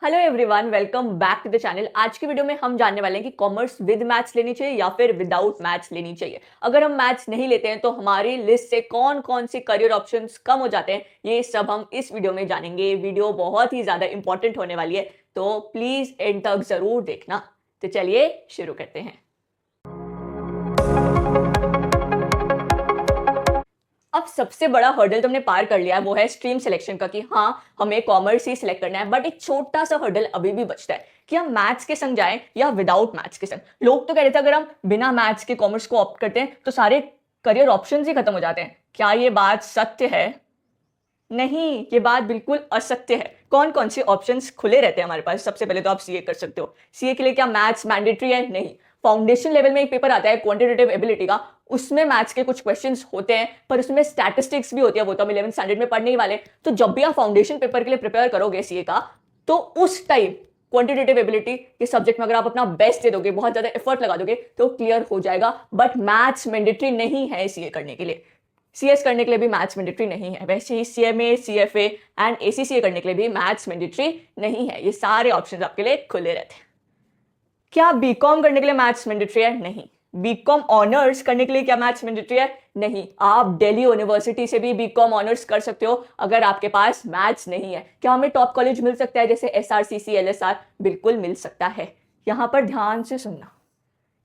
Hello everyone, welcome back to the channel. आज की video में हम जानने वाले हैं कि कॉमर्स विद मैथ्स लेनी चाहिए या फिर विदाउट मैथ्स लेनी चाहिए। अगर हम मैथ्स नहीं लेते हैं तो हमारी लिस्ट से कौन कौन से करियर ऑप्शंस कम हो जाते हैं, ये सब हम इस वीडियो में जानेंगे। वीडियो बहुत ही ज्यादा इंपॉर्टेंट होने वाली है, तो प्लीज एंड तक जरूर देखना। तो चलिए शुरू करते हैं। अब सबसे बड़ा हर्डल तुमने पार कर लिया है, वो है स्ट्रीम सिलेक्शन का, कि हाँ हमें कॉमर्स ही सिलेक्ट करना है। बट एक छोटा सा हर्डल अभी भी बचता है कि हम मैथ्स के संग जाएं या विदाउट मैथ्स के संग। लोग तो कह रहे थे अगर हम बिना मैथ्स के कॉमर्स को ऑप्ट करते हैं तो सारे करियर ऑप्शंस ही खत्म हो जाते हैं। क्या ये बात सत्य है? नहीं, ये बात बिल्कुल असत्य है। कौन कौन से ऑप्शंस खुले रहते हैं हमारे पास? सबसे पहले तो आप सीए कर सकते हो। सीए के लिए क्या मैथ्स मैंडेटरी है? नहीं। फाउंडेशन लेवल में एक पेपर आता है क्वांटिटेटिव एबिलिटी का, उसमें मैथ्स के कुछ क्वेश्चंस होते हैं, पर उसमें स्टैटिस्टिक्स भी होती है। वो तो हम 11th स्टैंडर्ड में पढ़ने ही वाले। तो जब भी आप फाउंडेशन पेपर के लिए प्रिपेयर करोगे सीए का, तो उस टाइम क्वांटिटेटिव एबिलिटी के सब्जेक्ट में अगर आप अपना बेस्ट दे दोगे, बहुत ज्यादा एफर्ट लगा दोगे, तो क्लियर हो जाएगा। बट मैथ्स मैंडेटरी नहीं है सीए करने के लिए। सीएस करने के लिए भी मैथ्स मैंडेटरी नहीं है। वैसे ही सीएमए, सीएफए एंड एसीसीए करने के लिए भी मैथ्स मैंडेटरी नहीं है। ये सारे ऑप्शंस आपके लिए खुले रहते हैं। क्या बीकॉम करने के लिए मैथ्स मैंडेटरी है? नहीं। बीकॉम ऑनर्स करने के लिए क्या मैथ्स मैंडेटरी है? नहीं। आप दिल्ली यूनिवर्सिटी से भी बीकॉम ऑनर्स कर सकते हो अगर आपके पास मैथ्स नहीं है। क्या हमें टॉप कॉलेज मिल सकता है जैसे एसआरसीसी, एलएसआर? बिल्कुल मिल सकता है। यहां पर ध्यान से सुनना,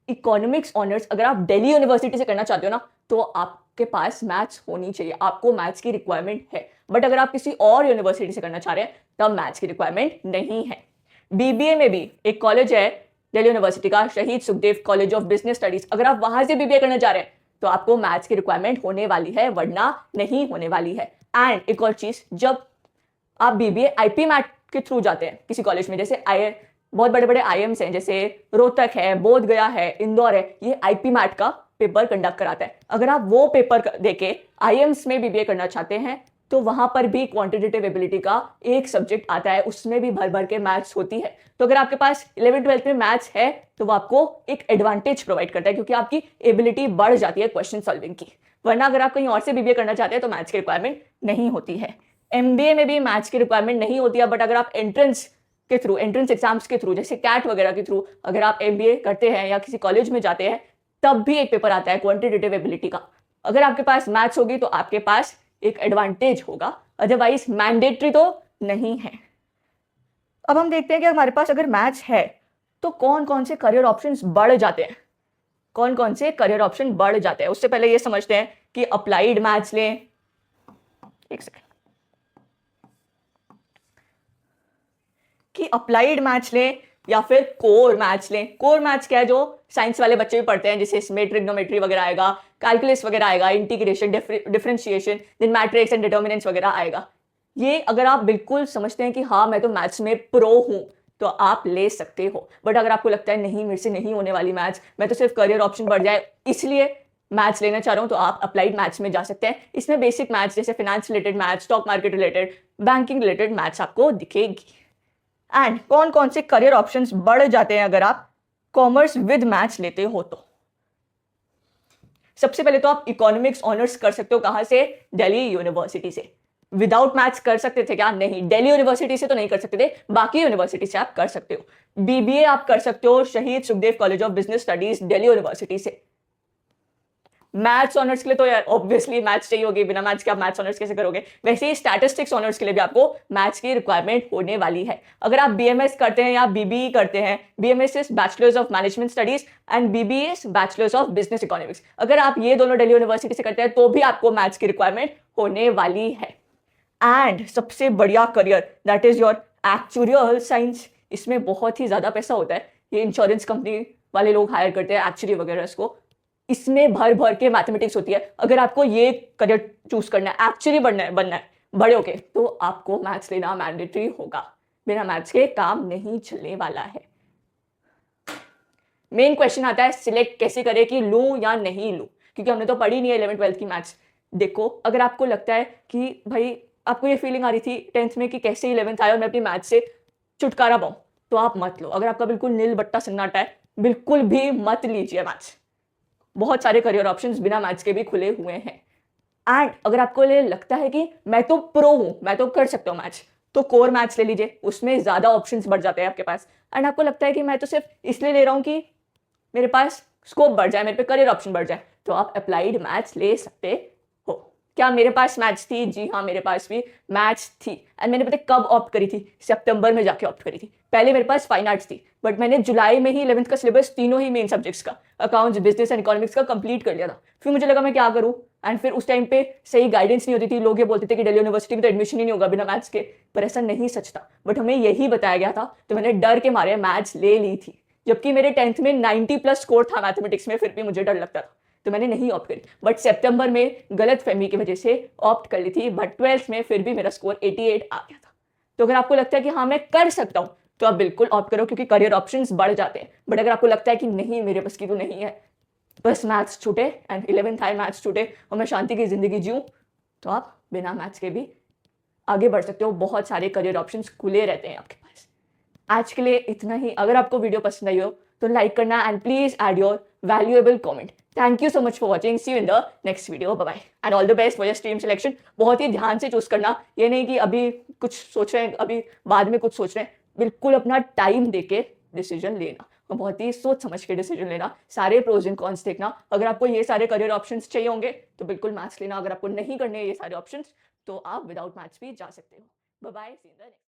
इकोनॉमिक्स ऑनर्स अगर आप दिल्ली यूनिवर्सिटी से करना चाहते हो ना, तो आपके पास मैथ्स होनी चाहिए। आपको मैथ्स की रिक्वायरमेंट है। बट अगर आप किसी और यूनिवर्सिटी से करना चाह रहे हैं तब मैथ्स की रिक्वायरमेंट नहीं है। बीबीए में भी एक कॉलेज है दिल्ली यूनिवर्सिटी का, शहीद Sukhdev college of business studies. अगर आप वहां से बीबीए करना चाह रहे हैं तो आपको मैथ्स की रिक्वायरमेंट होने वाली है, वरना नहीं होने वाली है। एंड एक और चीज, जब आप बीबीए आईपी मैट के थ्रू जाते हैं किसी कॉलेज में, जैसे आई बहुत बड़े बड़े आईएम्स हैं, जैसे रोहतक है, बोध गया है, इंदौर है, ये आईपी मैट का पेपर कंडक्ट कराता है। अगर आप वो पेपर देके आईएम्स में बीबीए करना चाहते हैं तो वहां पर भी क्वांटिटेटिव एबिलिटी का एक सब्जेक्ट आता है, उसमें भी भर भर के मैथ्स होती है। तो अगर आपके पास 11th-12th में मैथ्स है तो वो आपको एक एडवांटेज प्रोवाइड करता है, क्योंकि आपकी एबिलिटी बढ़ जाती है क्वेश्चन सॉल्विंग की। वरना अगर आप कहीं और से बीबीए करना चाहते हैं तो मैथ्स की रिक्वायरमेंट नहीं होती है। एमबीए में भी मैथ्स की रिक्वायरमेंट नहीं होती है। बट अगर आप एंट्रेंस के थ्रू, एंट्रेंस एग्जाम्स के थ्रू, जैसे कैट वगैरह के थ्रू अगर आप एमबीए करते हैं या किसी कॉलेज में जाते हैं, तब भी एक पेपर आता है क्वांटिटेटिव एबिलिटी का। अगर आपके पास मैथ्स होगी तो आपके पास एक एडवांटेज होगा, अदरवाइज मैंडेटरी तो नहीं है। अब हम देखते हैं कि हमारे पास अगर मैथ्स है तो कौन कौन से करियर ऑप्शंस बढ़ जाते हैं। कौन कौन से करियर ऑप्शन बढ़ जाते हैं, उससे पहले ये समझते हैं कि अप्लाइड मैथ्स लें। एक सेकेंड, कि अप्लाइड मैथ्स लें या फिर कोर मैथ्स लें। कोर मैथ्स क्या है, जो साइंस वाले बच्चे भी पढ़ते हैं, जैसे इसमें ट्रिग्नोमेट्री वगैरह आएगा, कैलकुलस वगैरह आएगा, integration, differentiation, then matrix and determinants वगैरह आएगा। ये अगर आप बिल्कुल समझते हैं कि हाँ मैं तो मैथ्स में प्रो हूं, तो आप ले सकते हो। बट अगर आपको लगता है नहीं मेरे से नहीं होने वाली मैथ्स, मैं तो सिर्फ करियर ऑप्शन बढ़ जाए इसलिए मैथ्स लेना चाह रहा हूं, तो आप अप्लाइड मैथ्स में जा सकते हैं। इसमें बेसिक मैथ्स जैसे finance related maths, stock market related, banking related maths आपको दिखेगी। एंड कौन कौन से करियर ऑप्शंस बढ़ जाते हैं अगर आप कॉमर्स विद मैथ्स लेते हो तो? सबसे पहले तो आप इकोनॉमिक्स ऑनर्स कर सकते हो। कहां से? दिल्ली यूनिवर्सिटी से। विदाउट मैथ्स कर सकते थे क्या? नहीं। दिल्ली यूनिवर्सिटी से तो नहीं कर सकते थे, बाकी यूनिवर्सिटी से आप कर सकते हो। बीबीए आप कर सकते हो शहीद Sukhdev college of business studies Delhi university से। मैथ्स ऑनर्स के लिए तो यार ऑब्वियसली मैथ्स चाहिए होगी, बिना मैथ्स के आप मैथ्स ऑनर्स कैसे करोगे? वैसे ही स्टैटिस्टिक्स ऑनर्स के लिए भी आपको मैथ्स की रिक्वायरमेंट होने वाली है। अगर आप बीएमएस करते हैं या बीबीई करते हैं, BMS is bachelors of management studies and BBA is bachelors of business economics, अगर आप ये दोनों दिल्ली यूनिवर्सिटी से करते हैं तो भी आपको मैथ्स की रिक्वायरमेंट होने वाली है। एंड सबसे बढ़िया career, that is your actuarial science. इसमें बहुत ही ज्यादा पैसा होता है। ये इंश्योरेंस कंपनी वाले लोग हायर करते हैं एक्चुअली वगैरह इसको। इसमें भर भर के मैथमेटिक्स होती है। अगर आपको ये करियर चूज करना है, एक्चुअली बनना है बड़े होके, तो आपको मैथ्स लेना मैंडेटरी होगा। बिना मैथ्स के काम नहीं चलने वाला है। मेन क्वेश्चन आता है सिलेक्ट कैसे करें, कि लूं या नहीं लूं, क्योंकि हमने तो पढ़ी नहीं है 11th-12th की मैथ्स। देखो, अगर आपको लगता है कि भाई आपको ये फीलिंग आ रही थी 10th में कि कैसे 11th आया और मैं अपनी मैथ्स से छुटकारा पाऊं, तो आप मत लो। अगर आपका बिल्कुल नील बट्टा सन्नाटा है, बिल्कुल भी मत लीजिए मैथ्स। बहुत सारे करियर ऑप्शंस बिना मैथ्स के भी खुले हुए हैं। एंड अगर आपको ये लगता है कि मैं तो प्रो हूं, मैं तो कर सकता हूं मैथ्स, तो कोर मैथ्स ले लीजिए, उसमें ज़्यादा ऑप्शंस बढ़ जाते हैं आपके पास। एंड आपको लगता है कि मैं तो सिर्फ इसलिए ले रहा हूँ कि मेरे पास स्कोप बढ़ जाए, मेरे पे करियर ऑप्शन बढ़ जाए, तो आप अप्लाइड मैथ्स ले सकते हो। क्या मेरे पास मैथ्स थी? जी हाँ, मेरे पास भी मैथ्स थी। एंड मैंने पता है कब ऑप्ट करी थी? सितंबर में जाके ऑप्ट करी थी। पहले मेरे पास फाइन आर्ट्स थी, बट मैंने जुलाई में ही 11th का सिलेबस तीनों ही मेन सब्जेक्ट्स का, अकाउंट्स, बिजनेस एंड इकोनॉमिक्स का, कंप्लीट कर लिया था। फिर मुझे लगा मैं क्या करूँ, एंड फिर उस टाइम पे सही गाइडेंस नहीं होती थी। लोग ये बोलते थे कि दिल्ली यूनिवर्सिटी में तो एडमिशन ही नहीं होगा बिना मैथ्स के, पर ऐसा नहीं सच था। बट हमें यही बताया गया था, तो मैंने डर के मारे मैथ्स ले ली थी। जबकि मेरे 10th में 90+ स्कोर था मैथमेटिक्स में, फिर भी मुझे डर लगता था, तो मैंने नहीं ऑप्ट करी। बट सितंबर में गलत फहमी की वजह से ऑप्ट कर ली थी, बट 12th में फिर भी मेरा स्कोर 88 आ गया था। तो अगर आपको लगता है कि हाँ मैं कर सकता हूँ, तो आप बिल्कुल ऑप्ट करो, क्योंकि करियर ऑप्शंस बढ़ जाते हैं। बट अगर आपको लगता है कि नहीं मेरे बस की तो नहीं है, बस मैथ्स छूटे एंड 11th आए मैथ्स छूटे और मैं शांति की जिंदगी जीऊँ, तो आप बिना मैथ्स के भी आगे बढ़ सकते हो। बहुत सारे करियर ऑप्शंस खुले रहते हैं आपके पास। आज के लिए इतना ही। अगर आपको वीडियो पसंद आई हो तो लाइक करना and please add your valuable comment. Thank you so much for watching. See you in the next video. Bye bye and all the best for your stream selection. बहुत ही ध्यान से चूज करना, ये नहीं कि अभी कुछ सोच रहे हैं अभी बाद में कुछ सोच रहे हैं। बिल्कुल अपना टाइम देके डिसीजन लेना, और बहुत ही सोच समझ के डिसीजन लेना। सारे प्रोज एंड कॉन्स देखना। अगर आपको ये सारे करियर ऑप्शंस चाहिए होंगे तो बिल्कुल मैथ्स लेना। अगर आपको नहीं करने ये सारे ऑप्शंस तो आप विदाउट मैथ्स भी जा सकते हो। Bye bye, see you in the next.